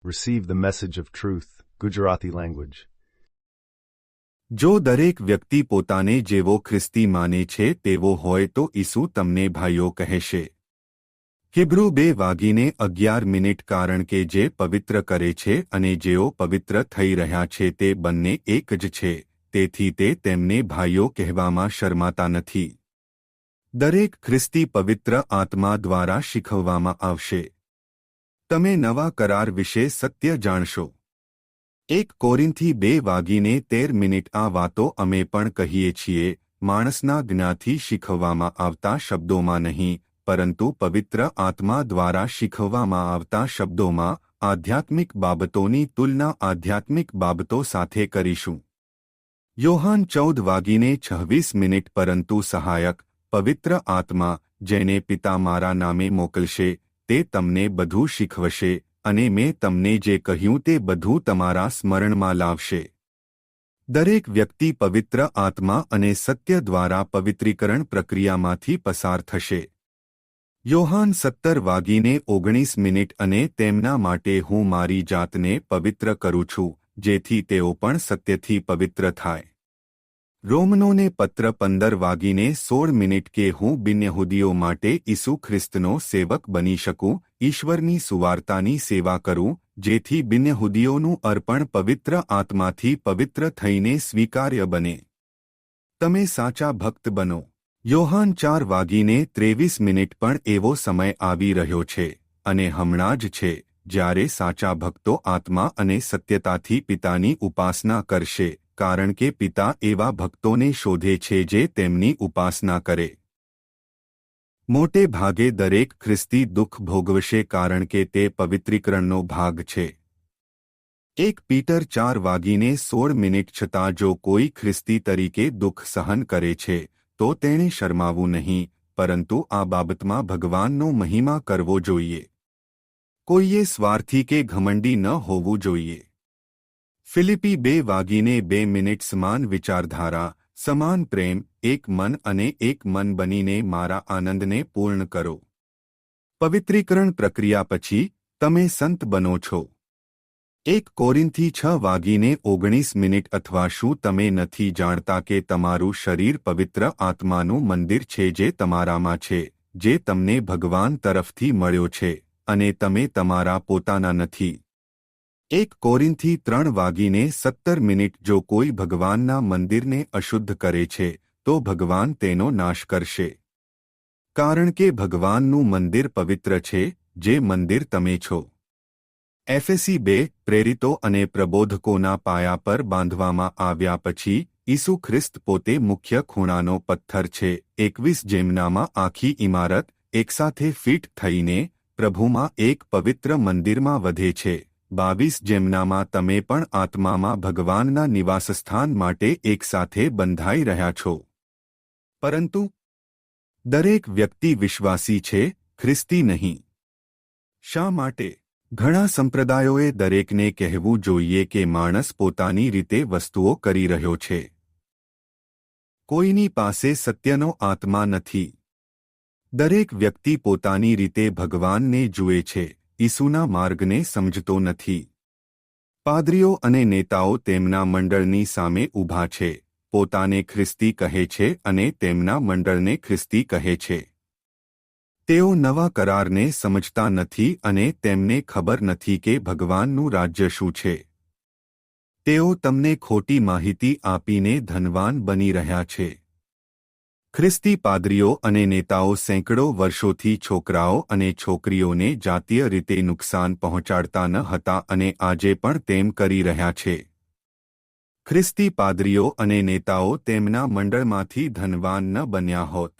Receive the message of truth, Gujarati language. જો દરેક વ્યક્તિ પોતાને જેવો ખ્રિસ્તી માને છે તેવો હોય તો ઈસુ તમને ભાઈઓ કહેશે. હિબ્રુ 2:11 કારણ કે જે પવિત્ર કરે છે અને જેઓ પવિત્ર થઈ રહ્યા છે તે બંને એક જ છે, તેથી તે તેમને ભાઈઓ કહેવામાં શરમાતા નથી. દરેક ખ્રિસ્તી પવિત્ર આત્મા દ્વારા શીખવવામાં આવશે. તમે નવા કરાર વિશે સત્ય જાણશો. 1 કોરિન્થી 2:13 આ વાતો અમે પણ કહીએ છીએ, માણસના જ્ઞાનથી શીખવવામાં આવતા શબ્દોમાં નહીં, પરંતુ પવિત્ર આત્મા દ્વારા શીખવવામાં આવતા શબ્દોમાં. આધ્યાત્મિક બાબતોની તુલના આધ્યાત્મિક બાબતો સાથે કરીશું. યોહાન 14:26 પરંતુ સહાયક, પવિત્ર આત્મા, જેને પિતા મારા નામે મોકલશે, તે તમને બધું શીખવશે અને મેં તમને જે કહ્યું તે બધું તમારા સ્મરણમાં લાવશે. દરેક વ્યક્તિ પવિત્ર આત્મા અને સત્ય દ્વારા પવિત્રીકરણ પ્રક્રિયામાંથી પસાર થશે. યોહાન 17:19 અને તેમના માટે હું મારી જાતને પવિત્ર કરું છું, જેથી તેઓ પણ સત્યથી પવિત્ર થાય. રોમનોને પત્ર 15:16 કે હું બિનયહૂદીઓ માટે ઈસુ ખ્રિસ્તનો સેવક બની શકું, ઈશ્વરની સુવાર્તાની સેવા કરું, જેથી બિનયહૂદીઓનું અર્પણ પવિત્ર આત્માથી પવિત્ર થઈને સ્વીકાર્ય બને. તમે સાચા ભક્ત બનો. યોહાન 4:23 પણ એવો સમય આવી રહ્યો છે, અને હમણાં જ છે, જ્યારે સાચા ભક્તો આત્મા અને સત્યતાથી પિતાની ઉપાસના કરશે, કારણ કે પિતા એવા ભક્તોને શોધે છે જે તેમની ઉપાસના કરે. મોટે ભાગે દરેક ખ્રિસ્તી દુઃખ ભોગવશે કારણ કે તે પવિત્રીકરણનો ભાગ છે. 1 પીટર 4:16 છતાં જો કોઈ ખ્રિસ્તી તરીકે દુઃખ સહન કરે છે, તો તેણે શરમાવું નહીં, પરંતુ આ બાબતમાં ભગવાનનો મહિમા કરવો જોઈએ. કોઈએ સ્વાર્થી કે ઘમંડી ન હોવું જોઈએ. ફિલિપી 2:2 સમાન વિચારધારા, સમાન પ્રેમ, એક મન અને એક મન બનીને મારા આનંદને પૂર્ણ કરો. પવિત્રીકરણ પ્રક્રિયા પછી તમે સંત બનો છો. 1 કોરિન્થી 6:19 અથવા શું તમે નથી જાણતા કે તમારું શરીર પવિત્ર આત્માનું મંદિર છે જે તમારામાં છે, જે તમને ભગવાન તરફથી મળ્યો છે, અને તમે તમારા પોતાના નથી. 1 કોરિન્થી 3:17 જો કોઈ ભગવાનના મંદિરને અશુદ્ધ કરે છે, તો ભગવાન તેનો નાશ કરશે. કારણ કે ભગવાનનું મંદિર પવિત્ર છે, જે મંદિર તમે છો. એફેસી 2 પ્રેરિતો અને પ્રબોધકોના પાયા પર બાંધવામાં આવ્યા પછી, ઈસુ ખ્રિસ્ત પોતે મુખ્ય ખૂણાનો પથ્થર છે. 21 જેમનામાં આખી ઇમારત એકસાથે ફિટ થઈને પ્રભુમાં એક પવિત્ર મંદિરમાં વધે છે. 22 જેમનામાં તમે પણ આત્મામાં ભગવાનના નિવાસસ્થાન માટે એકસાથે બંધાઈ રહ્યા છો. પરંતુ દરેક વ્યક્તિ વિશ્વાસી છે, ખ્રિસ્તી નહીં. શા માટે? ઘણા સંપ્રદાયોએ દરેકને કહેવું જોઈએ કે માણસ પોતાની રીતે વસ્તુઓ કરી રહ્યો છે. કોઈની પાસે સત્યનો આત્મા નથી. દરેક વ્યક્તિ પોતાની રીતે ભગવાનને જુએ છે, ઈસુના માર્ગને સમજતો નથી. પાદરીઓ અને નેતાઓ તેમના મંડળની સામે ઊભા છે, પોતાને ખ્રિસ્તી કહે છે અને તેમના મંડળને ખ્રિસ્તી કહે છે. તેઓ નવા કરારને સમજતા નથી અને તેમને ખબર નથી કે ભગવાનનું રાજ્ય શું છે. તેઓ તમને ખોટી માહિતી આપીને ધનવાન બની રહ્યા છે. ખ્રિસ્તી પાદરીઓ અને નેતાઓ સેંકડો વર્ષોથી છોકરાઓ અને છોકરીઓને જાતીય રીતે નુકસાન પહોંચાડતા ન હતા અને આજે પણ તેમ કરી રહ્યા છે. ખ્રિસ્તી પાદરીઓ અને નેતાઓ તેમના મંડળમાંથી ધનવાન ન બન્યા હોત.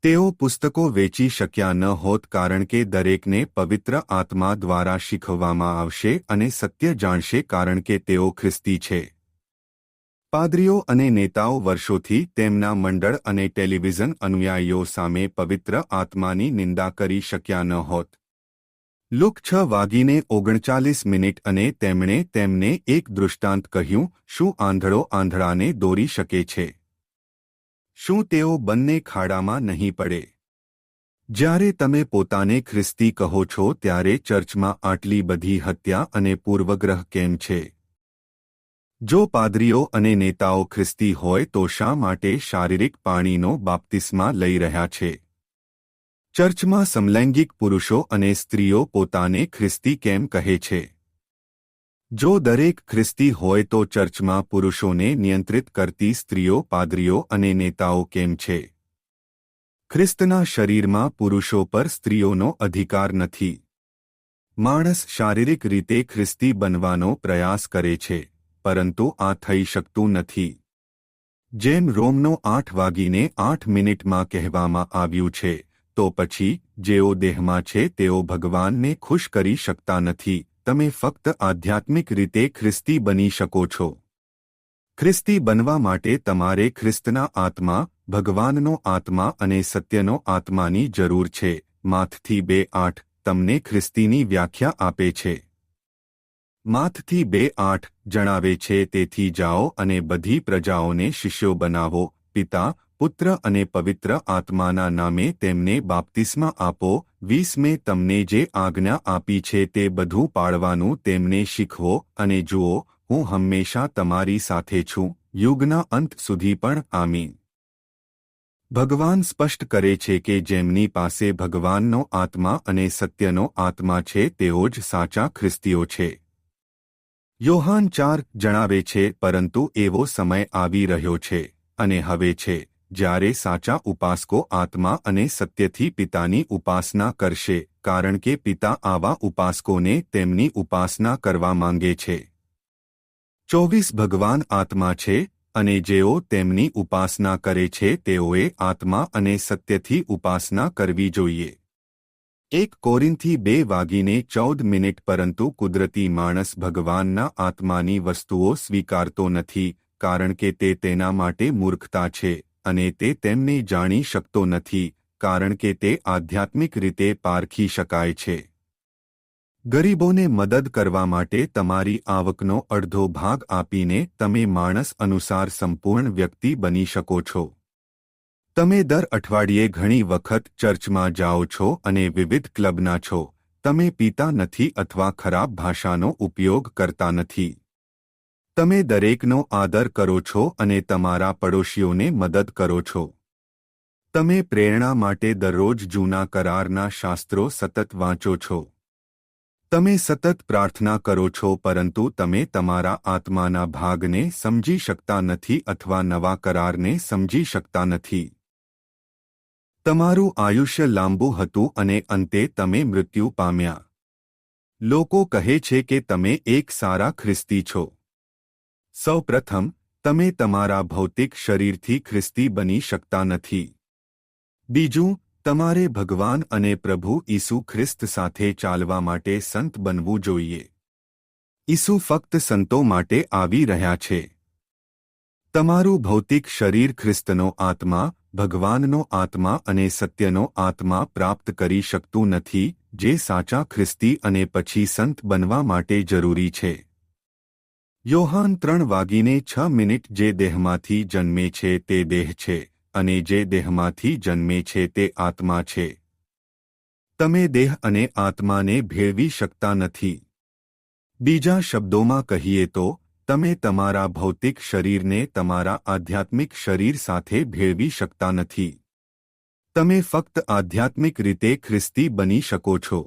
તેઓ પુસ્તકો વેચી શક્યા ન હોત કારણ કે દરેકને પવિત્ર આત્મા દ્વારા શીખવવામાં આવશે અને સત્ય જાણશે કારણ કે તેઓ ખ્રિસ્તી છે. પાદરીઓ અને નેતાઓ વર્ષોથી તેમના મંડળ અને ટેલિવિઝન અનુયાયીઓ સામે પવિત્ર આત્માની નિંદા કરી શક્યા ન હોત. લુક 6:39 અને તેમણે તેમને એક દૃષ્ટાંત કહ્યું, શું આંધળો આંધળાને દોરી શકે છે? શું તેઓ બંને ખાડામાં નહીં પડે? જ્યારે તમે પોતાને ખ્રિસ્તી કહો છો ત્યારે ચર્ચમાં આટલી બધી હત્યા અને પૂર્વગ્રહ કેમ છે? જો પાદરીઓ અને નેતાઓ ખ્રિસ્તી હોય તો શા માટે શારીરિક પાણીનો બાપ્તિસ્મા લઈ રહ્યા છે? ચર્ચમાં સમલૈંગિક પુરુષો અને સ્ત્રીઓ પોતાને ખ્રિસ્તી કેમ કહે છે? જો દરેક ખ્રિસ્તી હોય તો ચર્ચમાં પુરુષોને નિયંત્રિત કરતી સ્ત્રીઓ પાદરીઓ અને નેતાઓ કેમ છે? ખ્રિસ્તના શરીરમાં પુરુષો પર સ્ત્રીઓનો અધિકાર નથી. માણસ શારીરિક રીતે ખ્રિસ્તી બનવાનો પ્રયાસ કરે છે, પરંતુ આ થઈ શકતું નથી. જેમ રોમનો 8:08 કહેવામાં આવ્યું છે, તો પછી જેઓ દેહમાં છે તેઓ ભગવાનને ખુશ કરી શકતા નથી. તમે ફક્ત આધ્યાત્મિક રીતે ખ્રિસ્તી બની શકો છો. ખ્રિસ્તી બનવા માટે તમારે ખ્રિસ્તના આત્મા, ભગવાનનો આત્મા અને સત્યનો આત્માની જરૂર છે. માથથી 2:8 તમને ખ્રિસ્તીની વ્યાખ્યા આપે છે. માથથી 2:8 જણાવે છે, તેથી જાઓ અને બધી પ્રજાઓને શિષ્યો બનાવો, પિતા, પુત્ર અને પવિત્ર આત્માના નામે તેમને બાપ્તિસ્મા આપો. 20 મેં તમને જે આજ્ઞા આપી છે તે બધું પાળવાનું તેમને શીખવો, અને જુઓ, હું હંમેશા તમારી સાથે છું, યુગના અંત સુધી પણ. આમીન. ભગવાન સ્પષ્ટ કરે છે કે જેમની પાસે ભગવાનનો આત્મા અને સત્યનો આત્મા છે તેઓ જ સાચા ખ્રિસ્તીઓ છે. યોહાન 4 જણાવે છે, પરંતુ એવો સમય આવી રહ્યો છે, અને હવે છે, જ્યારે સાચા ઉપાસકો આત્મા અને સત્યથી પિતાની ઉપાસના કરશે, કારણ કે પિતા આવા ઉપાસકોને તેમની ઉપાસના કરવા માંગે છે. 24 ભગવાન આત્મા છે, અને જેઓ તેમની ઉપાસના કરે છે તેઓએ આત્મા અને સત્યથી ઉપાસના કરવી જોઈએ. 1 કોરિન્થી 2:14 પરંતુ કુદરતી માણસ ભગવાનના આત્માની વસ્તુઓ સ્વીકારતો નથી, કારણ કે તે તેના માટે મૂર્ખતા છે, અને તે તેમને જાણી શકતો નથી, કારણ કે તે આધ્યાત્મિક રીતે પારખી શકાય છે. ગરીબોને મદદ કરવા માટે તમારી આવકનો અડધો ભાગ આપીને તમે માણસ અનુસાર સંપૂર્ણ વ્યક્તિ બની શકો છો. તમે દર અઠવાડિયે ઘણી વખત ચર્ચમાં જાઓ છો અને વિવિધ ક્લબના છો. તમે પીતા નથી અથવા ખરાબ ભાષાનો ઉપયોગ કરતા નથી. તમે દરેકનો આદર કરો છો અને તમારા પડોશીઓને મદદ કરો છો. તમે પ્રેરણા માટે દરરોજ જૂના કરારના શાસ્ત્રો સતત વાંચો છો. તમે સતત પ્રાર્થના કરો છો, પરંતુ તમે તમારા આત્માના ભાગને સમજી શકતા નથી અથવા નવા કરારને સમજી શકતા નથી. તમારું આયુષ્ય લાંબુ હતું અને અંતે તમે મૃત્યુ પામ્યા. લોકો કહે છે કે તમે એક સારા ખ્રિસ્તી છો. સૌ પ્રથમ, તમે તમારા ભૌતિક શરીરથી ખ્રિસ્તી બની શકતા નથી. બીજું, તમારે ભગવાન અને પ્રભુ ઈસુ ખ્રિસ્ત સાથે ચાલવા માટે સંત બનવું જોઈએ. ઈસુ ફક્ત સંતો માટે આવી રહ્યા છે. તમારું ભૌતિક શરીર ખ્રિસ્તનો આત્મા, ભગવાનનો આત્મા અને સત્યનો આત્મા પ્રાપ્ત કરી શકતું નથી, જે સાચા ખ્રિસ્તી અને પછી સંત બનવા માટે જરૂરી છે. યોહાન 3:6 જે દેહમાંથી જન્મે છે તે દેહ છે, અને જે દેહમાંથી જન્મે છે તે આત્મા છે. તમે દેહ અને આત્માને ભેળવી શકતા નથી. બીજા શબ્દોમાં કહીએ તો, તમે તમારા ભૌતિક શરીરને તમારા આધ્યાત્મિક શરીર સાથે ભેળવી શકતા નથી. તમે ફક્ત આધ્યાત્મિક રીતે ખ્રિસ્તી બની શકો છો.